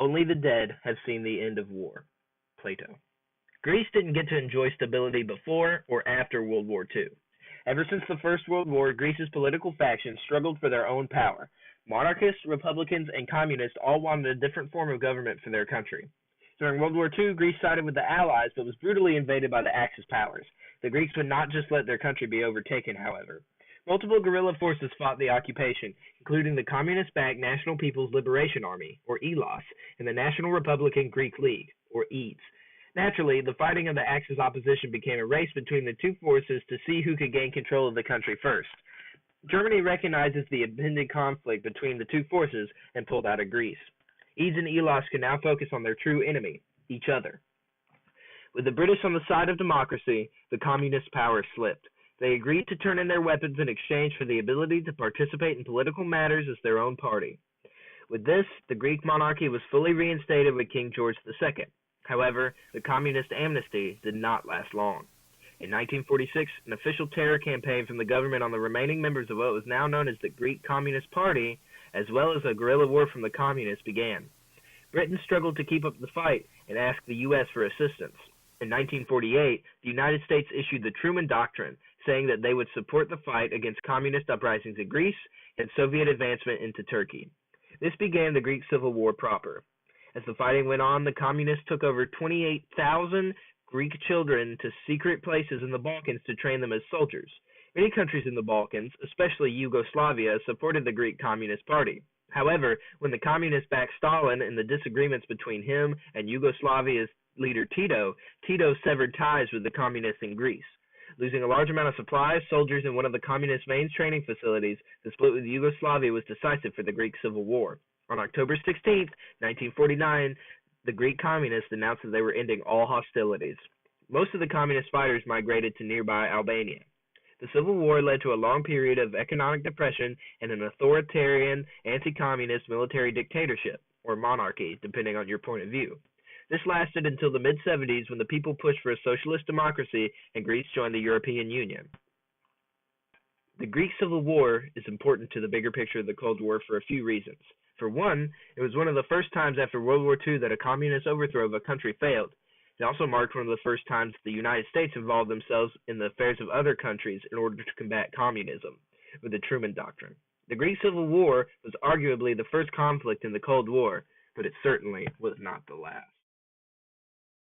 Only the dead have seen the end of war. Plato. Greece didn't get to enjoy stability before or after World War II. Ever since the First World War, Greece's political factions struggled for their own power. Monarchists, Republicans, and Communists all wanted a different form of government for their country. During World War II, Greece sided with the Allies but was brutally invaded by the Axis powers. The Greeks would not just let their country be overtaken, however. Multiple guerrilla forces fought the occupation, including the communist-backed National People's Liberation Army, or ELOS, and the National Republican Greek League, or EADS. Naturally, the fighting of the Axis opposition became a race between the two forces to see who could gain control of the country first. Germany recognizes the impending conflict between the two forces and pulled out of Greece. EADS and ELOS can now focus on their true enemy, each other. With the British on the side of democracy, the communist power slipped. They agreed to turn in their weapons in exchange for the ability to participate in political matters as their own party. With this, the Greek monarchy was fully reinstated with King George II. However, the communist amnesty did not last long. In 1946, an official terror campaign from the government on the remaining members of what was now known as the Greek Communist Party, as well as a guerrilla war from the communists, began. Britain struggled to keep up the fight and asked the U.S. for assistance. In 1948, the United States issued the Truman Doctrine, saying that they would support the fight against communist uprisings in Greece and Soviet advancement into Turkey. This began the Greek Civil War proper. As the fighting went on, the communists took over 28,000 Greek children to secret places in the Balkans to train them as soldiers. Many countries in the Balkans, especially Yugoslavia, supported the Greek Communist Party. However, when the communists backed Stalin and the disagreements between him and Yugoslavia's leader Tito severed ties with the communists in Greece. Losing a large amount of supplies, soldiers, and one of the communist main training facilities, the split with Yugoslavia was decisive for the Greek Civil War. On October 16, 1949, the Greek communists announced that they were ending all hostilities. Most of the communist fighters migrated to nearby Albania. The Civil War led to a long period of economic depression and an authoritarian, anti-communist military dictatorship, or monarchy, depending on your point of view. This lasted until the mid-70s when the people pushed for a socialist democracy and Greece joined the European Union. The Greek Civil War is important to the bigger picture of the Cold War for a few reasons. For one, it was one of the first times after World War II that a communist overthrow of a country failed. It also marked one of the first times the United States involved themselves in the affairs of other countries in order to combat communism, with the Truman Doctrine. The Greek Civil War was arguably the first conflict in the Cold War, but it certainly was not the last.